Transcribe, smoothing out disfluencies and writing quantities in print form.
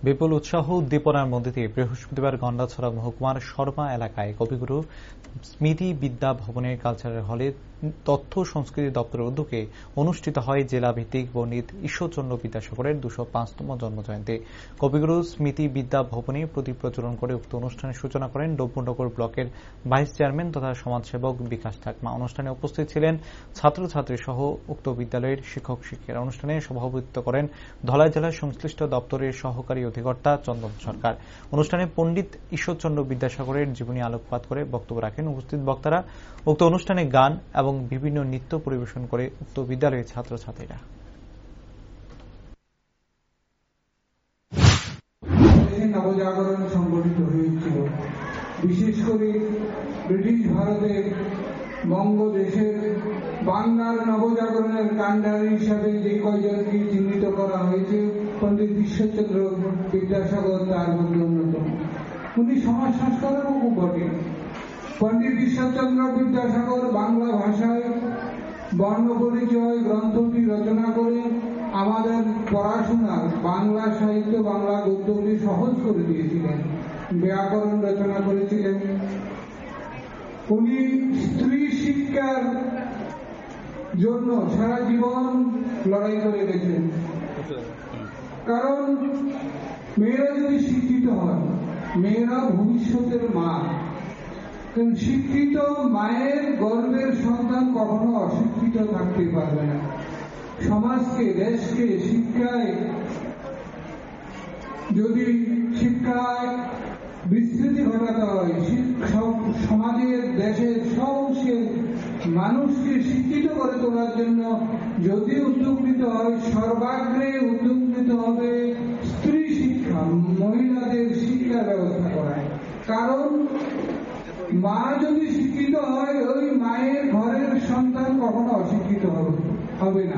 বিপুল উৎসাহ উদ্দীপনার মধ্যে দিয়ে বৃহস্পতিবার গন্ডাছড়া মহকুমার শর্মা এলাকায় কবিগুরু স্মৃতি বিদ্যা ভবনের কালচারাল হলে তথ্য সংস্কৃতি দপ্তরের উদ্যোগে অনুষ্ঠিত হয় জেলা ভিত্তিক পণ্ডিত ঈশ্বরচন্দ্র বিদ্যাসাগরের ২০৫তম জন্মজয়ন্তী। কবিগুরু স্মৃতি বিদ্যা ভবনে প্রদীপ প্রজ্বলন করে উক্ত অনুষ্ঠানের সূচনা করেন ডোমপুরনগর ব্লকের ভাইস চেয়ারম্যান তথা সমাজসেবক বিকাশ ঠাকমা। অনুষ্ঠানে উপস্থিত ছিলেন ছাত্রছাত্রী সহ উক্ত বিদ্যালয়ের শিক্ষক শিক্ষিকারা। অনুষ্ঠানে সভাপতিত্ব করেন ধলাই জেলার সংশ্লিষ্ট দপ্তরের সহকারী অধিকর্তা চন্দন সরকার। অনুষ্ঠানে পণ্ডিত ঈশ্বরচন্দ্র বিদ্যাসাগরের জীবনী আলোকপাত করে বক্তব্য রাখেন উপস্থিত বক্তারা। উক্ত অনুষ্ঠানে গান এবং বিভিন্ন নৃত্য পরিবেশন করে উক্ত বিদ্যালয়ের ছাত্রছাত্রীরা। নবজাগরণ সংগঠিত হয়েছিল, বিশেষ করে ব্রিটিশ ভারতের বঙ্গদেশের বাংলার নবজাগরণের কাণ্ডারী হিসাবে যে কয়জনকে চিহ্নিত করা হয়েছে, পণ্ডিত ঈশ্বরচন্দ্র বিদ্যাসাগর তার মধ্যে অন্যতম। উনি সমাজ সংস্কারকও বটে। পণ্ডিত ঈশ্বরচন্দ্র বিদ্যাসাগর বাংলা ভাষায় বর্ণ পরিচয় গ্রন্থটি রচনা করে আমাদের পড়াশোনা, বাংলা সাহিত্য, বাংলা গদ্যকে সহজ করে দিয়েছিলেন। ব্যাকরণ রচনা করেছিলেন। উনি স্ত্রী শিক্ষার জন্য সারা জীবন লড়াই করে গেছেন। কারণ মেয়েরা যদি শিক্ষিত হয়, মেয়েরা ভবিষ্যতের মা। শিক্ষিত মায়ের গর্ভের সন্তান কখনো অশিক্ষিত থাকতে পারবে না। সমাজকে, দেশকে শিক্ষায় যদি শিক্ষায় বিস্তৃতি ঘটাতে হয়, সমাজের, দেশের সব অংশের মানুষকে শিক্ষিত করে তোলার জন্য যদি উদ্যোগ নিতে হয়, সর্বাগ্রে উদ্যোগ নিতে হবে স্ত্রী শিক্ষা, মহিলাদের শিক্ষা ব্যবস্থা করায়। কারণ মা যদি শিক্ষিত হয়, ওই মায়ের ঘরের সন্তান কখনো অশিক্ষিত হবে না।